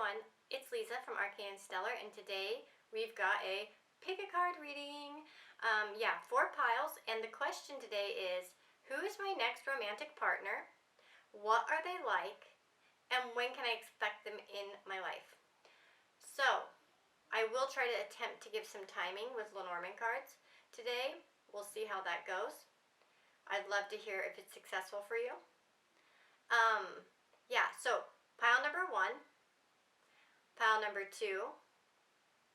everyone, it's Lisa from Arcane Stellar, and today we've got a pick a card reading. 4 piles, and the question today is, who is my next romantic partner? What are they like? And when can I expect them in my life? So, I will try to attempt to give some timing with Lenormand cards today. We'll see how that goes. I'd love to hear if it's successful for you. So pile number 1, pile number 2,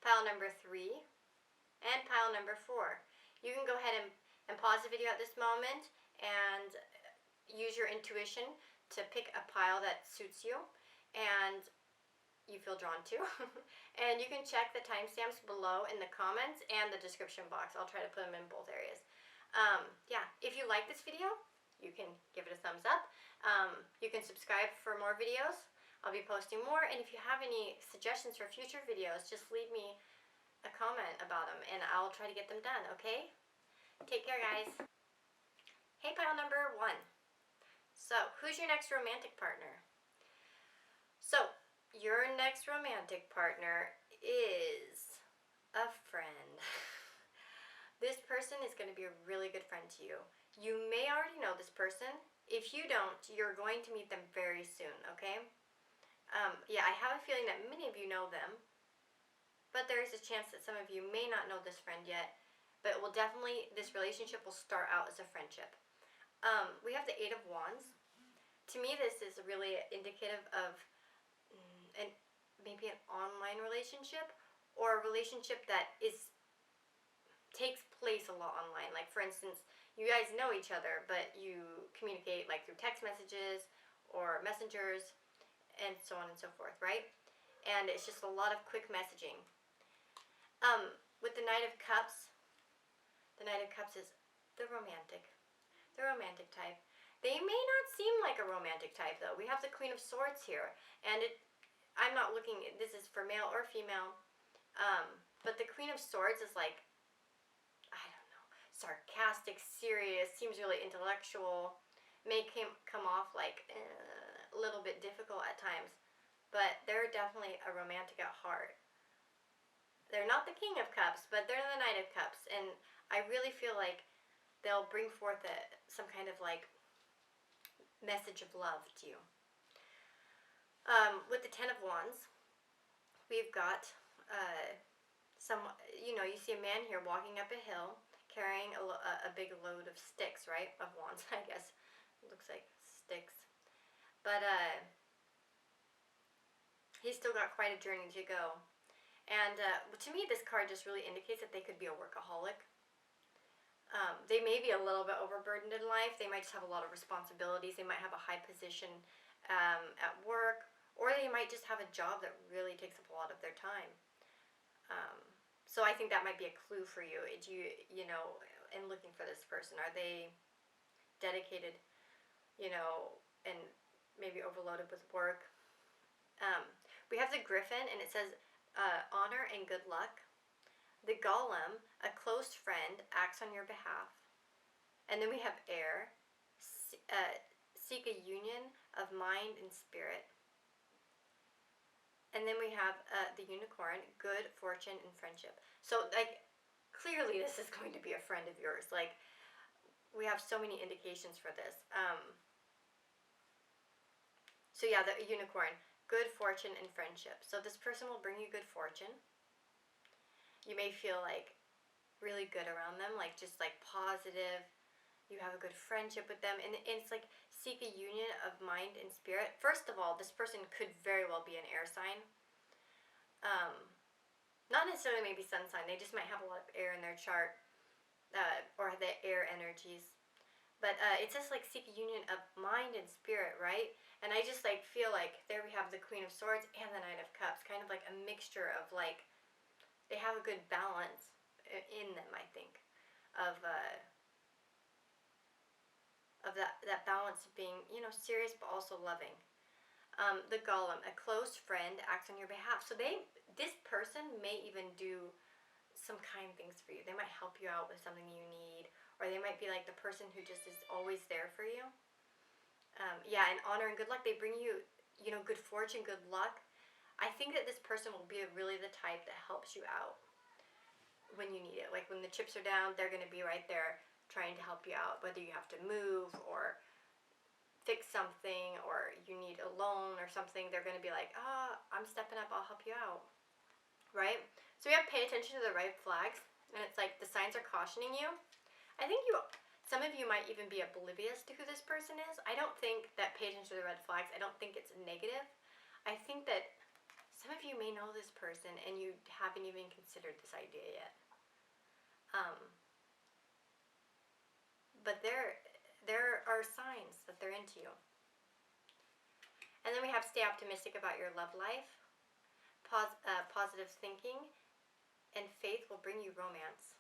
pile number 3, and pile number 4. You can go ahead and pause the video at this moment and use your intuition to pick a pile that suits you and you feel drawn to. And you can check the timestamps below in the comments and the description box. I'll try to put them in both areas. If you like this video, you can give it a thumbs up. You can subscribe for more videos. I'll be posting more, and if you have any suggestions for future videos, just leave me a comment about them and I'll try to get them done, okay? Take care, guys. Hey, pile number 1. So, who's your next romantic partner? So, your next romantic partner is a friend. This person is going to be a really good friend to you. You may already know this person. If you don't, you're going to meet them very soon, okay? I have a feeling that many of you know them, but there is a chance that some of you may not know this friend yet, but this relationship will start out as a friendship. We have the 8 of Wands. To me, this is really indicative of maybe an online relationship or a relationship that takes place a lot online. Like, for instance, you guys know each other, but you communicate like through text messages or messengers and so on and so forth, right? And it's just a lot of quick messaging. With the Knight of Cups is the romantic type. They may not seem like a romantic type, though. We have the Queen of Swords here, and I'm not looking, this is for male or female, but the Queen of Swords is like, I don't know, sarcastic, serious, seems really intellectual, may come off like a little bit difficult at times, but they're definitely a romantic at heart. They're not the King of Cups, but they're the Knight of Cups, and I really feel like they'll bring forth some kind of like message of love to you. With the 10 of Wands, we've got you see a man here walking up a hill carrying a big load of sticks, right? Of wands, I guess. It looks like sticks. But he's still got quite a journey to go. And to me, this card just really indicates that they could be a workaholic. They may be a little bit overburdened in life. They might just have a lot of responsibilities. They might have a high position at work, or they might just have a job that really takes up a lot of their time. So I think that might be a clue for you. In looking for this person, are they dedicated, and maybe overloaded with work? We have the Griffin, and it says honor and good luck. The Golem, a close friend, acts on your behalf. And then we have Air, seek a union of mind and spirit. And then we have the Unicorn, good fortune and friendship. So, like, clearly this is going to be a friend of yours. Like, we have so many indications for this. The Unicorn, good fortune and friendship. So this person will bring you good fortune. You may feel like really good around them, like just like positive. You have a good friendship with them, and it's like seek a union of mind and spirit. First of all, this person could very well be an air sign. Not necessarily maybe sun sign. They just might have a lot of air in their chart, or the air energies. But it says like seek a union of mind and spirit, right? And I just like feel like there we have the Queen of Swords and the Knight of Cups, kind of like a mixture of like, they have a good balance in them, I think, of that balance of being, serious but also loving. The Golem, a close friend, acts on your behalf. So this person may even do some kind things for you. They might help you out with something you need, or they might be like the person who just is always there for you. And honor and good luck, they bring you, good fortune, good luck. I think that this person will be really the type that helps you out when you need it. Like when the chips are down, they're going to be right there trying to help you out, whether you have to move or fix something or you need a loan or something. They're going to be like, I'm stepping up, I'll help you out, right? So we have to pay attention to the red flags, and it's like the signs are cautioning you. I think some of you might even be oblivious to who this person is. I don't think that pay attention to the red flags, I don't think it's negative. I think that some of you may know this person and you haven't even considered this idea yet. But there are signs that they're into you. And then we have stay optimistic about your love life. Positive thinking and faith will bring you romance.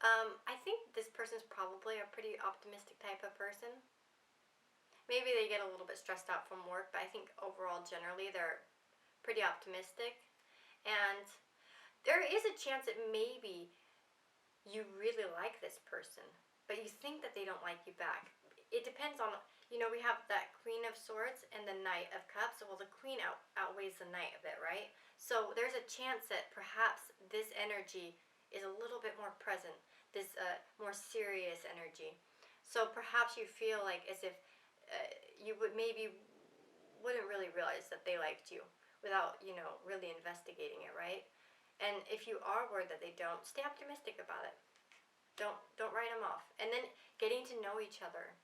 I think this person's probably a pretty optimistic type of person. Maybe they get a little bit stressed out from work, but I think overall, generally, they're pretty optimistic. And there is a chance that maybe you really like this person, but you think that they don't like you back. It depends on, we have that Queen of Swords and the Knight of Cups. Well, the Queen outweighs the Knight a bit, right? So there's a chance that perhaps this energy is a little bit more present, this more serious energy. So perhaps you feel like as if you wouldn't really realize that they liked you without, really investigating it, right? And if you are worried that they don't, stay optimistic about it. Don't write them off. And then getting to know each other.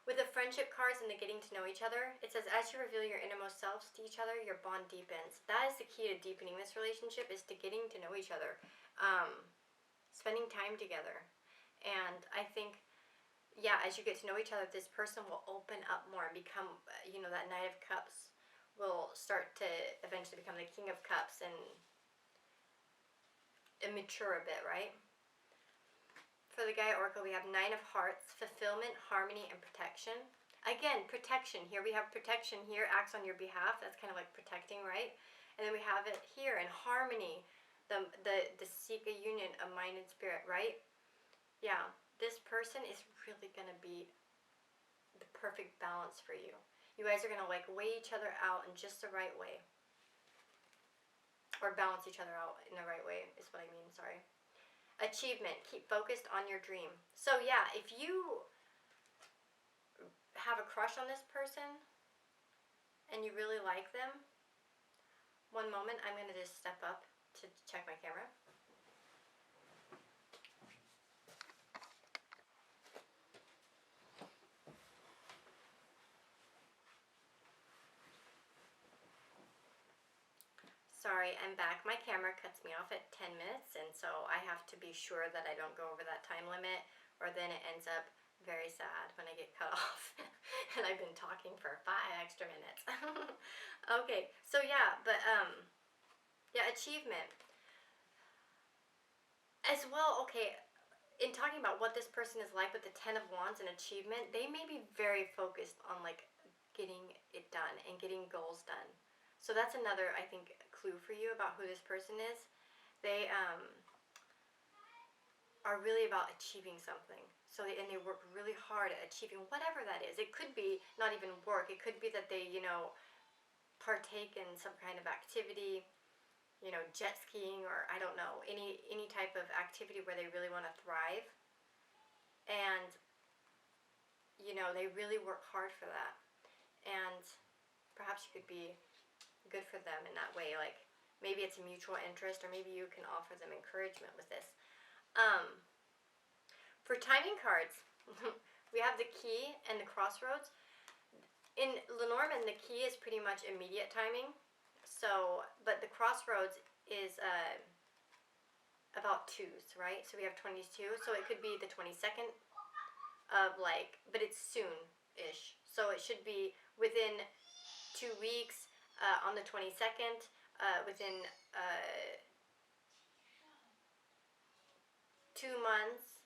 With the friendship cards and the getting to know each other, it says, as you reveal your innermost selves to each other, your bond deepens. That is the key to deepening this relationship, is to getting to know each other. Spending time together. And I think, as you get to know each other, this person will open up more and become, that Knight of Cups will start to eventually become the King of Cups and mature a bit, right? For the Gaia Oracle, we have Nine of Hearts, fulfillment, harmony, and protection. Again, protection. Here we have protection here, acts on your behalf. That's kind of like protecting, right? And then we have it here in harmony, the seek a union of mind and spirit, right? Yeah, this person is really going to be the perfect balance for you. You guys are going to weigh each other out in just the right way. Or balance each other out in the right way is what I mean, sorry. Achievement, keep focused on your dream. So if you have a crush on this person and you really like them, one moment, I'm going to just step up to check my camera. Sorry, I'm back. My camera cuts me off at 10 minutes, and so I have to be sure that I don't go over that time limit, or then it ends up very sad when I get cut off and I've been talking for 5 extra minutes. Okay, so achievement. As well, okay, in talking about what this person is like with the 10 of Wands and achievement, they may be very focused on getting it done and getting goals done. So that's another, I think, clue for you about who this person is. They are really about achieving something. So they work really hard at achieving whatever that is. It could be not even work. It could be that they, partake in some kind of activity, jet skiing, or I don't know, any type of activity where they really want to thrive. And, they really work hard for that. And perhaps you could be good for them in that way, maybe it's a mutual interest, or maybe you can offer them encouragement with this. For timing cards, we have the Key and the Crossroads. In Lenormand, the Key is pretty much immediate timing, but the Crossroads is about twos, right? So we have 22, so it could be the 22nd of but it's soon-ish. So it should be within 2 weeks, on the 22nd, within 2 months.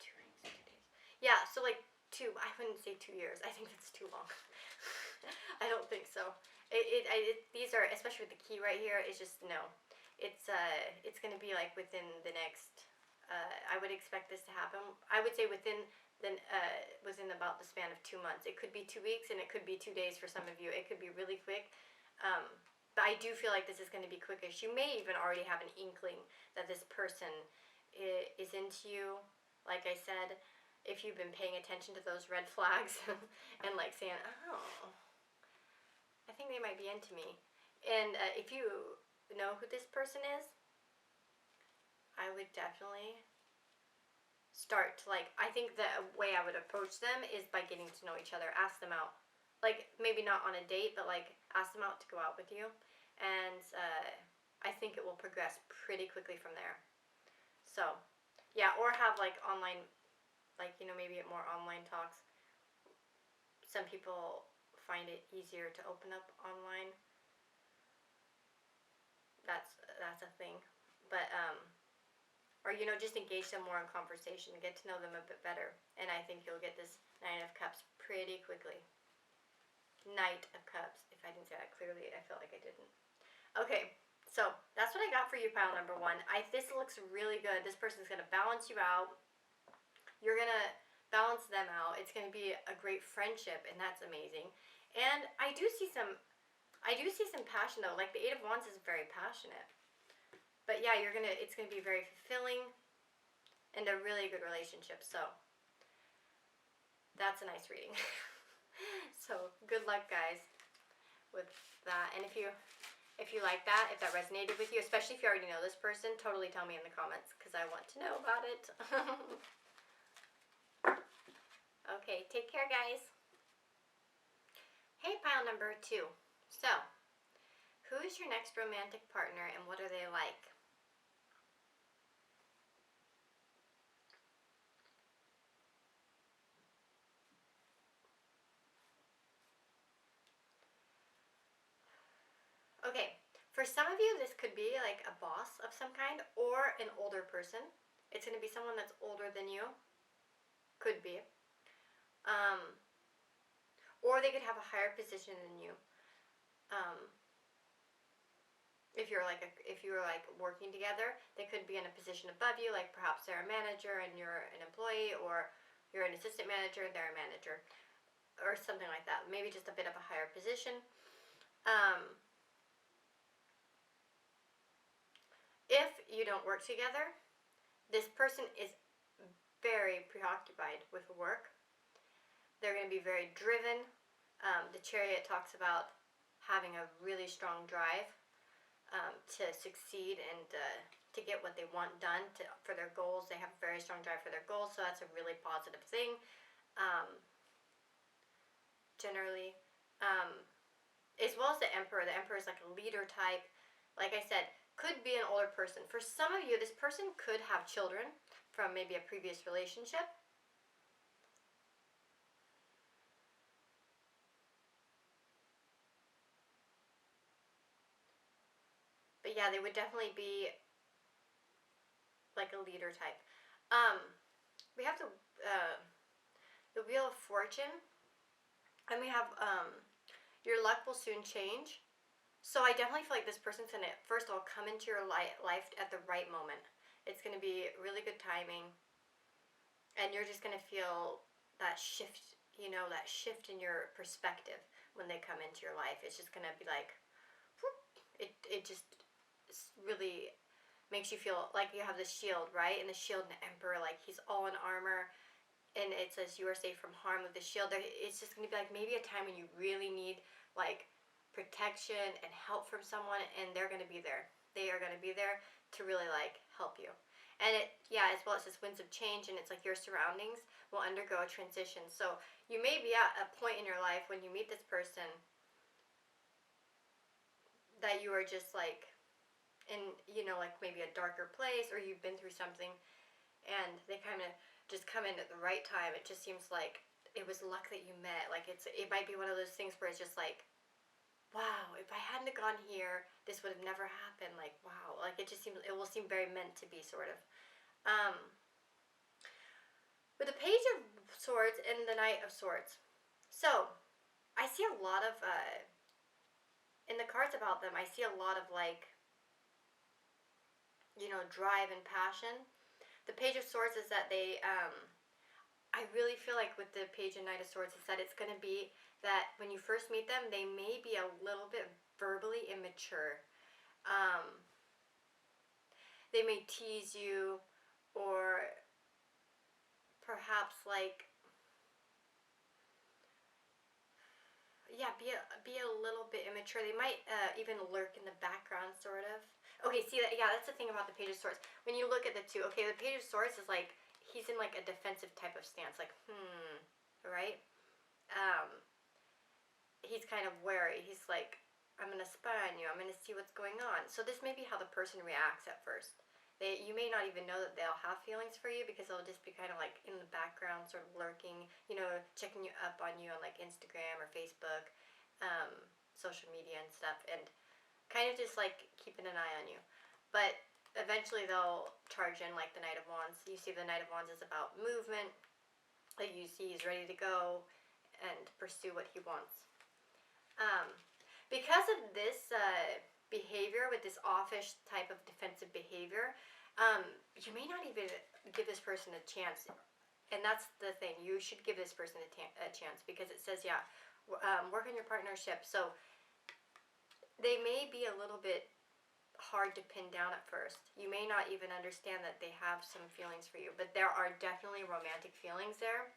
2 weeks, 2 days. Yeah, so I wouldn't say 2 years. I think that's too long. I don't think so. These are, especially with the Key right here, it's just no. It's going to be within the next. I would expect this to happen. I would say within then within about the span of 2 months. It could be 2 weeks, and it could be 2 days for some of you. It could be really quick. But I do feel like this is going to be quickish. You may even already have an inkling that this person is into you. Like I said, if you've been paying attention to those red flags and like saying, oh, I think they might be into me. And if you know who this person is, I would definitely start to like, I think the way I would approach them is by getting to know each other. Ask them out. Like, maybe not on a date, but like ask them out to go out with you. And I think it will progress pretty quickly from there. So, yeah, or have like online, like, you know, maybe more online talks. Some people find it easier to open up online. That's a thing. But or, you know, just engage them more in conversation and get to know them a bit better. And I think you'll get this Nine of Cups pretty quickly. Knight of Cups. If I didn't say that clearly, I felt like I didn't. Okay, so that's what I got for you, pile number one. This looks really good. This person's going to balance you out. You're going to balance them out. It's going to be a great friendship, and that's amazing. And I do see some passion, though. Like, the Eight of Wands is very passionate. But yeah, it's gonna be very fulfilling and a really good relationship. So that's a nice reading. So good luck, guys, with that. And if you like that, if that resonated with you, especially if you already know this person, totally tell me in the comments because I want to know about it. Okay, take care, guys. Hey, pile number two. So, who is your next romantic partner and what are they like? Okay, for some of you, this could be like a boss of some kind or an older person. It's going to be someone that's older than you. Could be. Or they could have a higher position than you. If you were like working together, they could be in a position above you, like perhaps they're a manager and you're an employee, or you're an assistant manager and they're a manager, or something like that. Maybe just a bit of a higher position. If you don't work together, this person is very preoccupied with work. They're going to be very driven. The Chariot talks about having a really strong drive to succeed and to get what they want done for their goals. They have a very strong drive for their goals, so that's a really positive thing. Generally, as well as the Emperor. The Emperor is like a leader type. Like I said, could be an older person. For some of you, this person could have children from maybe a previous relationship. But yeah, they would definitely be like a leader type. We have the Wheel of Fortune, and we have your luck will soon change. So I definitely feel like this person's going to, first of all, come into your life at the right moment. It's going to be really good timing, and you're just going to feel that shift, you know, that shift in your perspective when they come into your life. It's just going to be like, whoop, it just really makes you feel like you have the shield, right? And the shield and the Emperor, like he's all in armor, and it says you are safe from harm with the shield. It's just going to be like maybe a time when you really need like protection and help from someone, and they're going to be there. They are going to be there to really like help you. And as well, it says winds of change, and it's like your surroundings will undergo a transition. So you may be at a point in your life when you meet this person that you are just like in, you know, like maybe a darker place, or you've been through something, and they kind of just come in at the right time. It just seems like it was luck that you met. Like it might be one of those things where it's just like, wow, if I hadn't gone here, this would have never happened. Like, wow, like it will seem very meant to be, sort of. With the Page of Swords and the Knight of Swords. So, I see a lot of, in the cards about them, I see a lot of like, you know, drive and passion. The Page of Swords is that they I really feel like with the Page and Knight of Swords is that it's going to be that when you first meet them, they may be a little bit verbally immature. Um, they may tease you, or perhaps like, yeah, be a little bit immature. They might even lurk in the background, sort of. Okay, see that? Yeah, that's the thing about the Page of Swords. When you look at the two, okay, the Page of Swords is like he's in like a defensive type of stance, like right? Um, he's kind of wary. He's like, I'm gonna spy on you. I'm gonna see what's going on. So this may be how the person reacts at first. You may not even know that they'll have feelings for you because they'll just be kind of like in the background, sort of lurking, checking you up on you on like Instagram or Facebook, um, social media and stuff, and kind of just like keeping an eye on you. But eventually they'll charge in like the Knight of Wands. You see the Knight of Wands is about movement. Like you see he's ready to go and pursue what he wants. Because of this behavior, with this offish type of defensive behavior, you may not even give this person a chance. And that's the thing. You should give this person a chance because it says, yeah, work on your partnership. So they may be a little bit hard to pin down at first. You may not even understand that they have some feelings for you, but there are definitely romantic feelings there.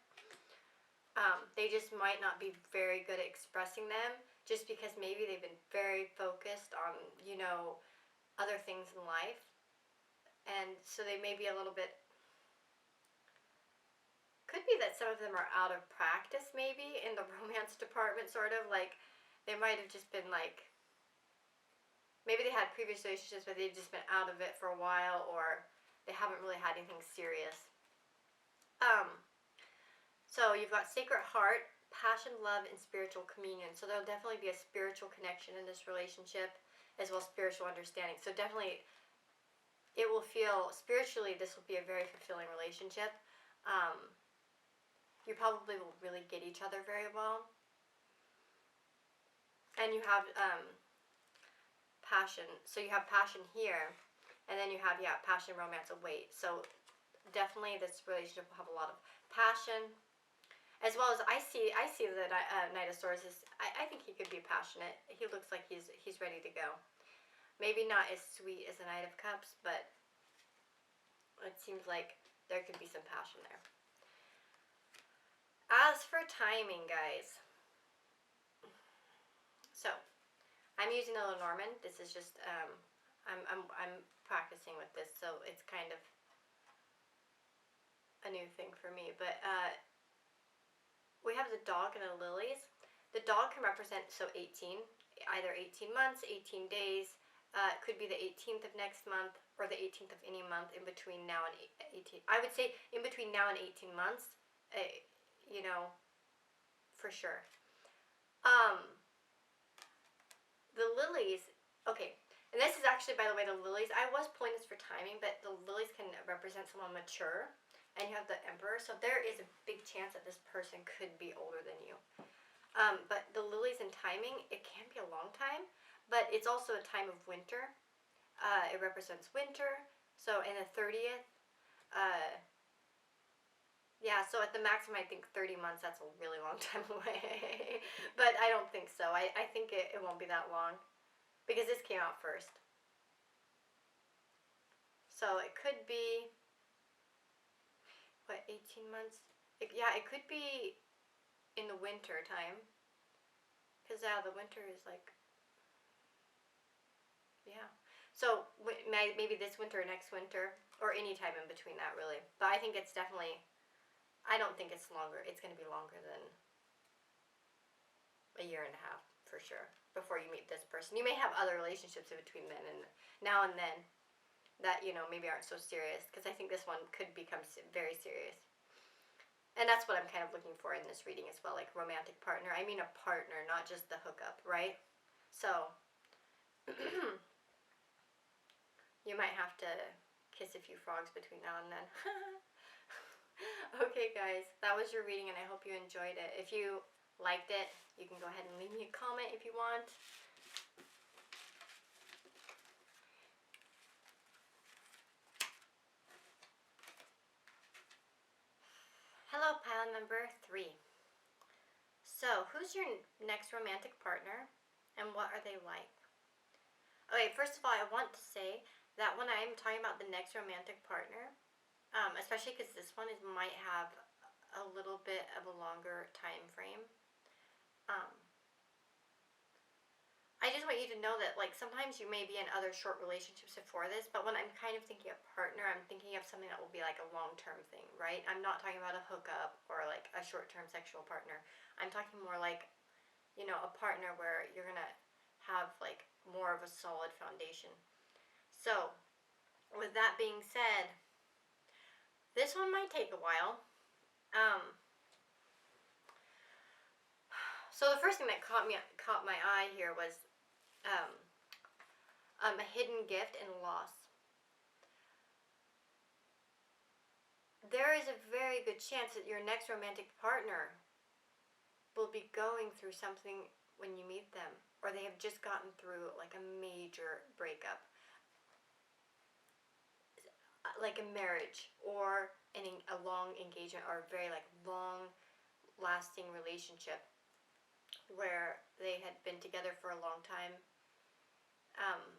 They just might not be very good at expressing them just because maybe they've been very focused on, other things in life. And so they may be a little bit, could be that some of them are out of practice maybe in the romance department, sort of. Like, they might have just been like, maybe they had previous relationships but they've just been out of it for a while, or they haven't really had anything serious. So you've got Sacred Heart, passion, love, and spiritual communion. So there'll definitely be a spiritual connection in this relationship, as well as spiritual understanding. So definitely, it will feel, spiritually, this will be a very fulfilling relationship. You probably will really get each other very well. And you have passion. So you have passion here, and then you have, passion, romance, and wait. So definitely this relationship will have a lot of passion. As well as I see the Knight of Swords is, I think he could be passionate. He looks like he's ready to go. Maybe not as sweet as the Knight of Cups, but it seems like there could be some passion there. As for timing, guys, so I'm using the Lenormand. This is just I'm practicing with this, so it's kind of a new thing for me. But we have the dog and the lilies. The dog can represent 18, either 18 months, 18 days. It could be the 18th of next month or the 18th of any month in between now and 18. I would say in between now and 18 months, for sure. The lilies, okay. And this is actually, by the way, the lilies. I was pulling this for timing, but the lilies can represent someone mature. And you have the Emperor, so there is a big chance that this person could be older than you. But the lilies in timing, it can be a long time, but it's also a time of winter. It represents winter, so in the 30th, so at the maximum, I think 30 months, that's a really long time away. But I don't think so. I think it won't be that long, because this came out first. So it could be, 18 months? It could be in the winter time. Because, the winter is like, So, maybe this winter or next winter, or any time in between that, really. But I think it's definitely, I don't think it's longer. It's going to be longer than a year and a half, for sure, before you meet this person. You may have other relationships in between then and now and then that, maybe aren't so serious, because I think this one could become very serious. And that's what I'm kind of looking for in this reading as well, like romantic partner. I mean a partner, not just the hookup, right? So, you might have to kiss a few frogs between now and then. Okay, guys, that was your reading, and I hope you enjoyed it. If you liked it, you can go ahead and leave me a comment if you want. Hello, Pile number 3. So, who's your next romantic partner, and what are they like? Okay, first of all, I want to say that when I'm talking about the next romantic partner, especially because this one might have a little bit of a longer time frame, um, I just want you to know that, like, sometimes you may be in other short relationships before this, but when I'm kind of thinking of partner, I'm thinking of something that will be like a long-term thing, right? I'm not talking about a hookup or like a short-term sexual partner. I'm talking more like, a partner where you're gonna have like more of a solid foundation. So, with that being said, this one might take a while. So the first thing that caught my eye here was a hidden gift and loss. There is a very good chance that your next romantic partner will be going through something when you meet them, or they have just gotten through like a major breakup, like a marriage or a long engagement or a very like long lasting relationship where they had been together for a long time.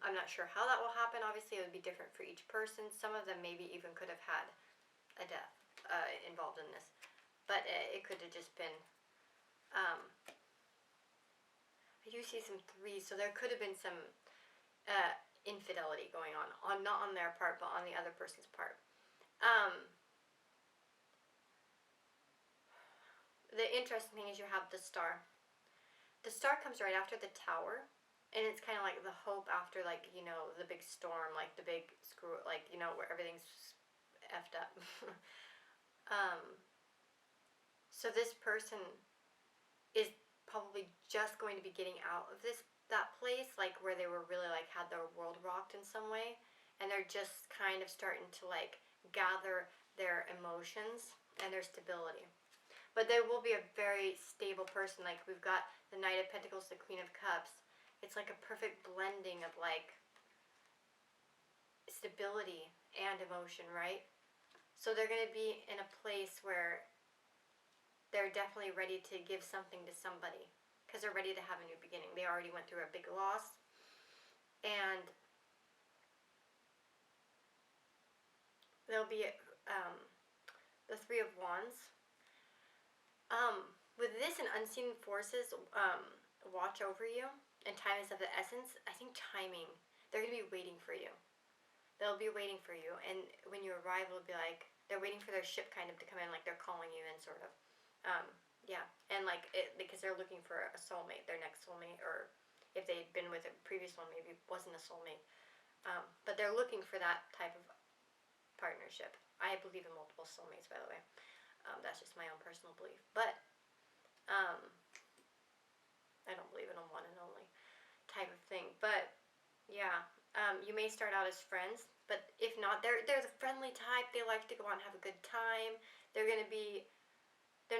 I'm not sure how that will happen. Obviously, it would be different for each person. Some of them maybe even could have had a death involved in this, but it could have just been. I do see some 3s, so there could have been some infidelity going on not on their part, but on the other person's part. The interesting thing is you have the star. The star comes right after the tower, and it's kind of like the hope after, like, the big storm, like the big screw, like, where everything's effed up. So this person is probably just going to be getting out of that place, like where they were really like had their world rocked in some way, and they're just kind of starting to like gather their emotions and their stability. But there will be a very stable person. Like, we've got the Knight of Pentacles, the Queen of Cups. It's like a perfect blending of like stability and emotion, right? So they're going to be in a place where they're definitely ready to give something to somebody because they're ready to have a new beginning. They already went through a big loss, and there'll be the 3 of Wands. With this and unseen forces watch over you, and time is of the essence, I think timing, they're going to be waiting for you. They'll be waiting for you, and when you arrive, it'll be like they're waiting for their ship kind of to come in, like they're calling you in, sort of. Yeah, and like because they're looking for a soulmate, their next soulmate, or if they'd been with a previous one, maybe it wasn't a soulmate. But they're looking for that type of partnership. I believe in multiple soulmates, by the way. That's just my own personal belief. But I don't believe in a one and only type of thing. But yeah, you may start out as friends, but if not, they're the friendly type. They like to go out and have a good time. They're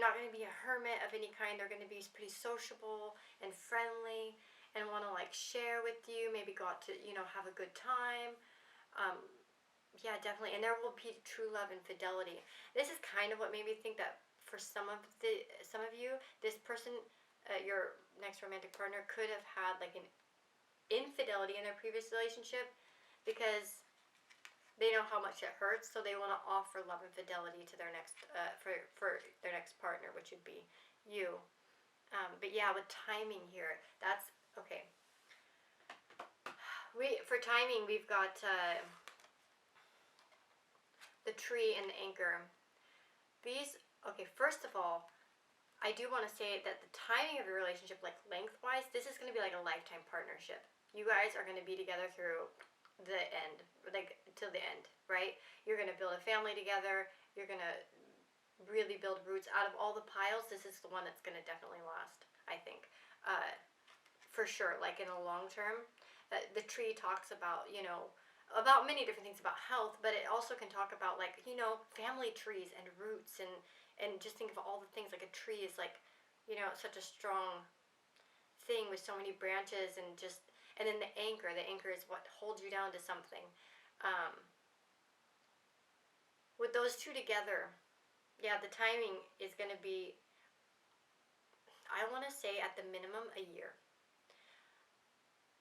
not going to be a hermit of any kind. They're going to be pretty sociable and friendly and want to like share with you. Maybe go out to have a good time. Yeah, definitely. And there will be true love and fidelity. This is kind of what made me think that for some of you, this person, your next romantic partner, could have had like an infidelity in their previous relationship because they know how much it hurts, so they want to offer love and fidelity to their next for their next partner, which would be you. But yeah, with timing here, that's okay. For timing, we've got the tree and the anchor. First of all, I do want to say that the timing of your relationship, like lengthwise, this is going to be like a lifetime partnership. You guys are going to be together through the end, like till the end, right? You're going to build a family together. You're going to really build roots. Out of all the piles, this is the one that's going to definitely last, I think. For sure, like in the long term. The tree talks about, about many different things about health, but it also can talk about like, family trees and roots and just think of all the things. Like a tree is like, such a strong thing with so many branches and then the anchor is what holds you down to something. With those two together, yeah, the timing is going to be, I want to say at the minimum a year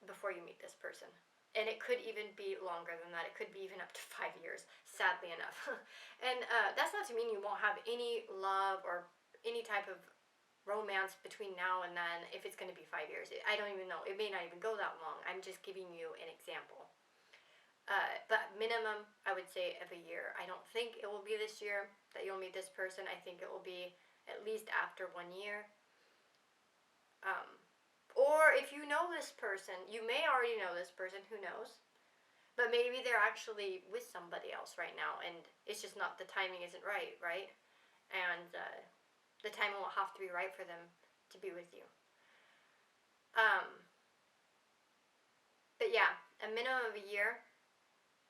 before you meet this person. And it could even be longer than that. It could be even up to 5 years, sadly enough. And that's not to mean you won't have any love or any type of romance between now and then if it's going to be 5 years. I don't even know. It may not even go that long. I'm just giving you an example. But minimum, I would say, of a year. I don't think it will be this year that you'll meet this person. I think it will be at least after 1 year. Um, or if you know this person, you may already know this person, who knows? But maybe they're actually with somebody else right now, and it's just not, the timing isn't right, right? And the timing will have to be right for them to be with you. Um, but yeah, a minimum of a year,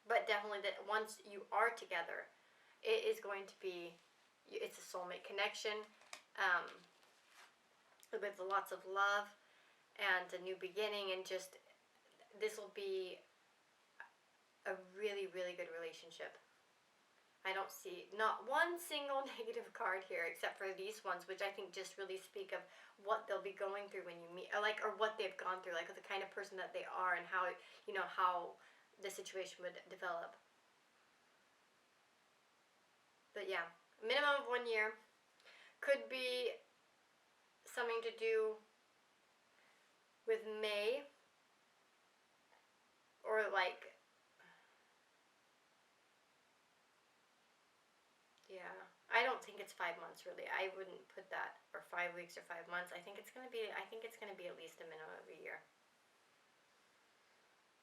but definitely that once you are together, it is going to be, it's a soulmate connection, um, with lots of love and a new beginning, and just, this will be a really, really good relationship. I don't see not one single negative card here except for these ones, which I think just really speak of what they'll be going through when you meet, or what they've gone through, like the kind of person that they are and how, how the situation would develop. But yeah, minimum of 1 year. Could be something to do with May, or like, yeah, I don't think it's 5 months really. I wouldn't put that, or 5 weeks or 5 months. I think it's gonna be at least a minimum of a year.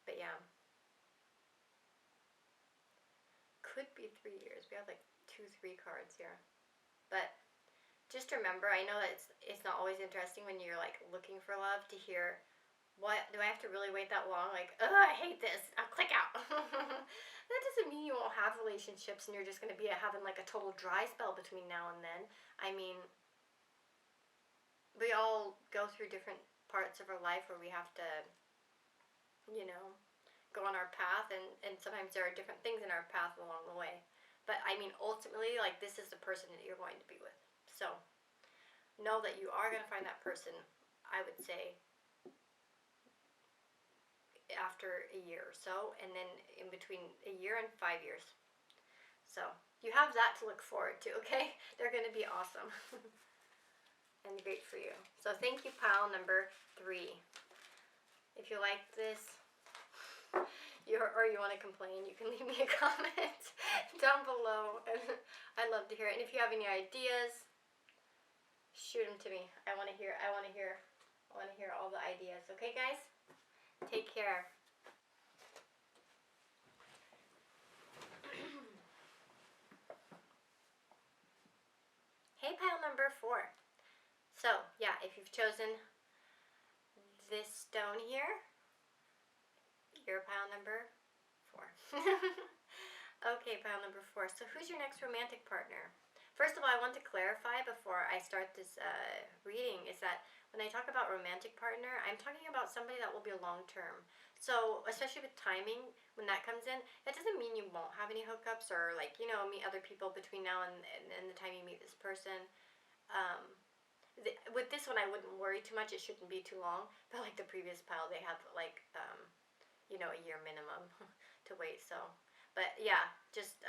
But yeah, could be 3 years. We have like 2, 3 cards here. But just remember, I know that it's not always interesting when you're like looking for love to hear, what do I have to really wait that long? Like, I hate this. I'll click out. That doesn't mean you won't have relationships and you're just gonna be having like a total dry spell between now and then. I mean, we all go through different parts of our life where we have to, you know, go on our path, and sometimes there are different things in our path along the way. But I mean, ultimately, like, this is the person that you're going to be with. So know that you are going to find that person, I would say, after a year or so, and then in between a year and 5 years. So you have that to look forward to, okay? They're going to be awesome and great for you. So thank you, pile number 3. If you like this, or you want to complain, you can leave me a comment down below, and I'd love to hear it. And if you have any ideas, shoot them to me. I want to hear all the ideas. Okay, guys? Take care. Hey, pile number 4. So, yeah, if you've chosen this stone here, you're pile number 4. Okay, pile number 4. So who's your next romantic partner? First of all, I want to clarify before I start this reading is that when I talk about romantic partner, I'm talking about somebody that will be long-term. So, especially with timing, when that comes in, that doesn't mean you won't have any hookups or, like, meet other people between now and the time you meet this person. With this one, I wouldn't worry too much. It shouldn't be too long. But like the previous pile, they have like, a year minimum to wait. So, but yeah, just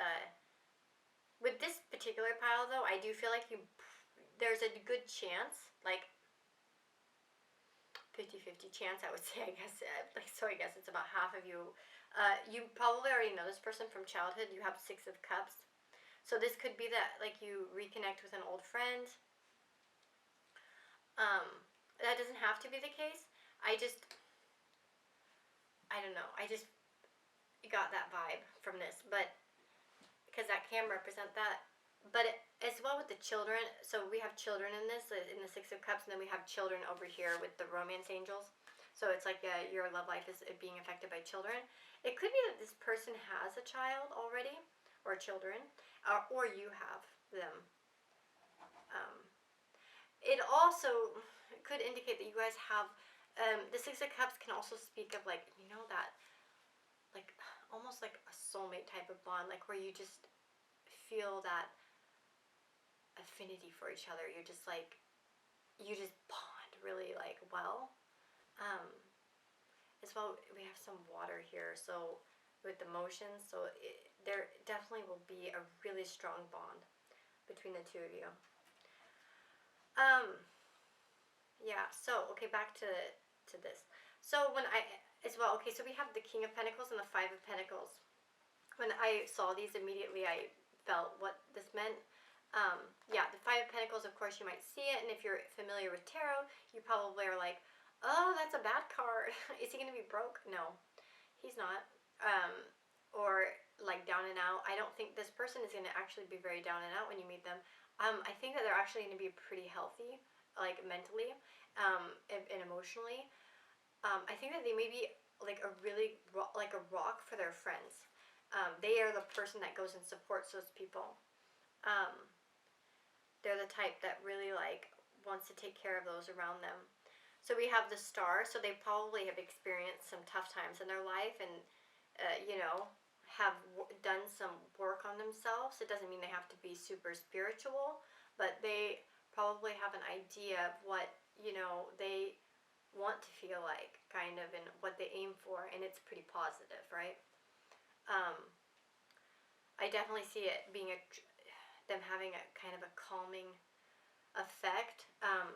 with this particular pile though, I do feel like there's a good chance, like 50-50 chance, I would say, I guess. So I guess it's about half of you. You probably already know this person from childhood. You have 6 of Cups. So this could be that, like, you reconnect with an old friend. That doesn't have to be the case. I don't know. I just got that vibe from this, but because that can represent that. But as well with the children, so we have children in this, in the 6 of Cups, and then we have children over here with the romance angels. So it's like your love life is being affected by children. It could be that this person has a child already, or children, or you have them. It also could indicate that you guys have, the 6 of Cups can also speak of, like, that, like, almost like a soulmate type of bond, like where you just feel that affinity for each other. You're just like, you just bond really like well. As well, we have some water here, so with the motions, so there definitely will be a really strong bond between the two of you. Yeah, so, okay, back to this. So when as well, okay, so we have the King of Pentacles and the Five of Pentacles. When I saw these, immediately I felt what this meant. Yeah, the Five of Pentacles, of course, you might see it, and if you're familiar with tarot, you probably are like, oh, that's a bad card. Is he going to be broke? No, he's not. Or like down and out. I don't think this person is going to actually be very down and out when you meet them. I think that they're actually going to be pretty healthy, like mentally, and emotionally. I think that they may be like like a rock for their friends. They are the person that goes and supports those people. They're the type that really like wants to take care of those around them. So we have the Star, so they probably have experienced some tough times in their life and, have done some work on themselves. It doesn't mean they have to be super spiritual, but they probably have an idea of what, they want to feel like, kind of, and what they aim for, and it's pretty positive, right? I definitely see it being them having a kind of a calming effect,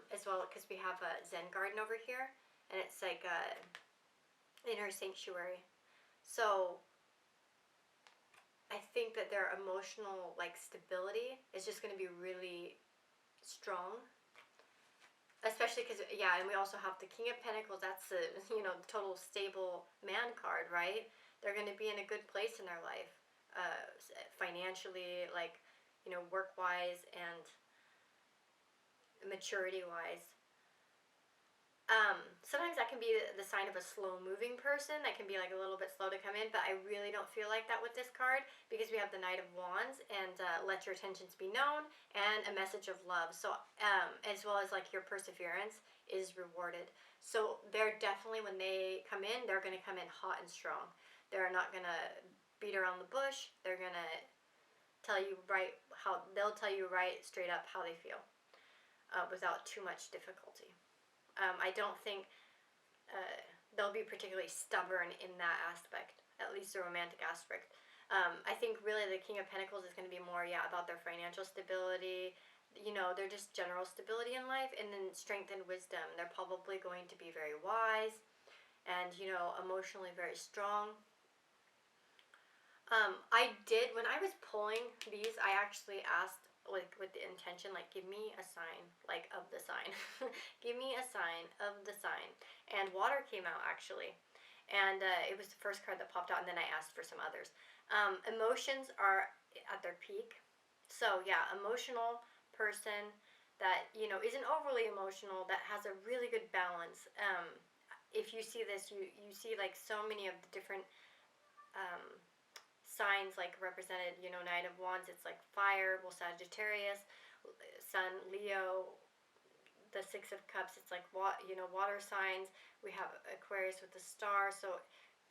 as well, because we have a Zen garden over here, and it's like a inner sanctuary. So I think that their emotional like stability is just going to be really strong, especially because, yeah, and we also have the King of Pentacles. That's the the total stable man card, right? They're going to be in a good place in their life, financially, like, work wise and maturity wise. Sometimes that can be the sign of a slow moving person that can be like a little bit slow to come in, but I really don't feel like that with this card, because we have the Knight of Wands and let your intentions be known, and a message of love. So as well as like your perseverance is rewarded. So they're definitely, when they come in, they're going to come in hot and strong. They're not going to beat around the bush. They're going to tell you they'll tell you right straight up how they feel, without too much difficulty. I don't think they'll be particularly stubborn in that aspect, at least the romantic aspect. I think really the King of Pentacles is going to be more, about their financial stability, their just general stability in life, and then strength and wisdom. They're probably going to be very wise and, emotionally very strong. When I was pulling these, I actually asked, like, with the intention, like, give me a sign, like, of the sign. Give me a sign of the sign. And water came out, actually. And it was the first card that popped out, and then I asked for some others. Emotions are at their peak. So, yeah, emotional person that, isn't overly emotional, that has a really good balance. If you see this, you see, like, so many of the different signs like represented, Knight of Wands, it's like fire, well, Sagittarius, Sun, Leo, the Six of Cups, it's like water signs. We have Aquarius with the Star, so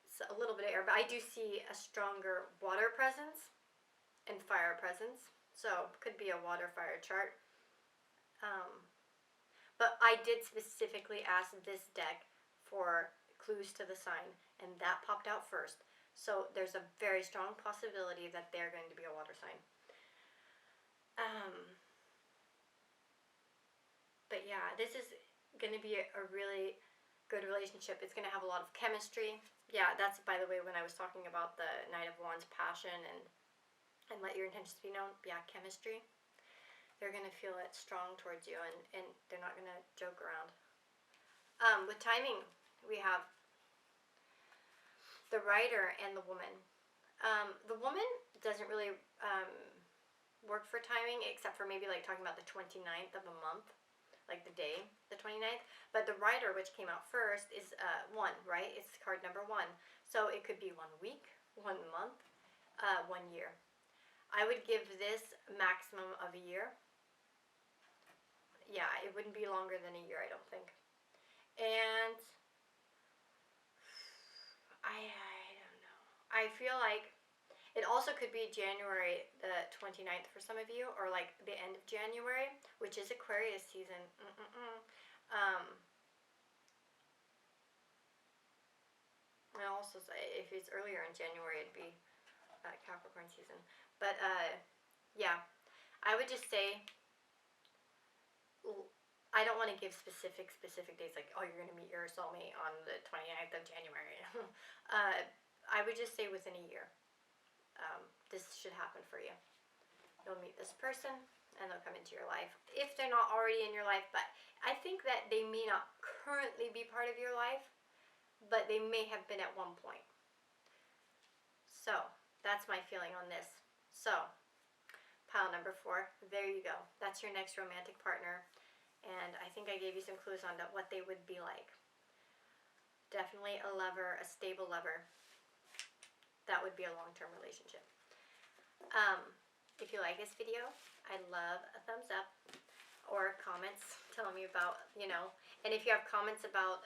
it's a little bit of air, but I do see a stronger water presence and fire presence, so could be a water fire chart. But I did specifically ask this deck for clues to the sign, and that popped out first. So there's a very strong possibility that they're going to be a water sign. But yeah, this is going to be a really good relationship. It's going to have a lot of chemistry. Yeah, that's, by the way, when I was talking about the Knight of Wands passion and let your intentions be known. Yeah, chemistry. They're going to feel it strong towards you, and they're not going to joke around. With timing, we have the Rider and the Woman. The Woman doesn't really work for timing, except for maybe like talking about the 29th of a month, like the day, the 29th. But the Rider, which came out first, is 1, right? It's card number 1. So it could be 1 week, 1 month, 1 year. I would give this maximum of a year. Yeah, it wouldn't be longer than a year, I don't think. And I don't know. I feel like It also could be January the 29th for some of you, or like the end of January, which is Aquarius season. I also say if it's earlier in January, it'd be Capricorn season. But yeah, I would just say, I don't want to give specific dates, like, oh, you're going to meet your soulmate on the 29th of January. I would just say within a year. This should happen for you. You'll meet this person and they'll come into your life. If they're not already in your life, but I think that they may not currently be part of your life, but they may have been at one point. So, that's my feeling on this. So, pile number 4, there you go. That's your next romantic partner. And I think I gave you some clues on what they would be like. Definitely a lover, a stable lover. That would be a long-term relationship. If you like this video, I'd love a thumbs up or comments telling me about, and if you have comments about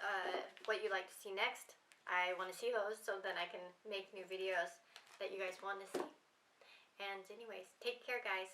what you'd like to see next, I want to see those so then I can make new videos that you guys want to see. And anyways, take care, guys.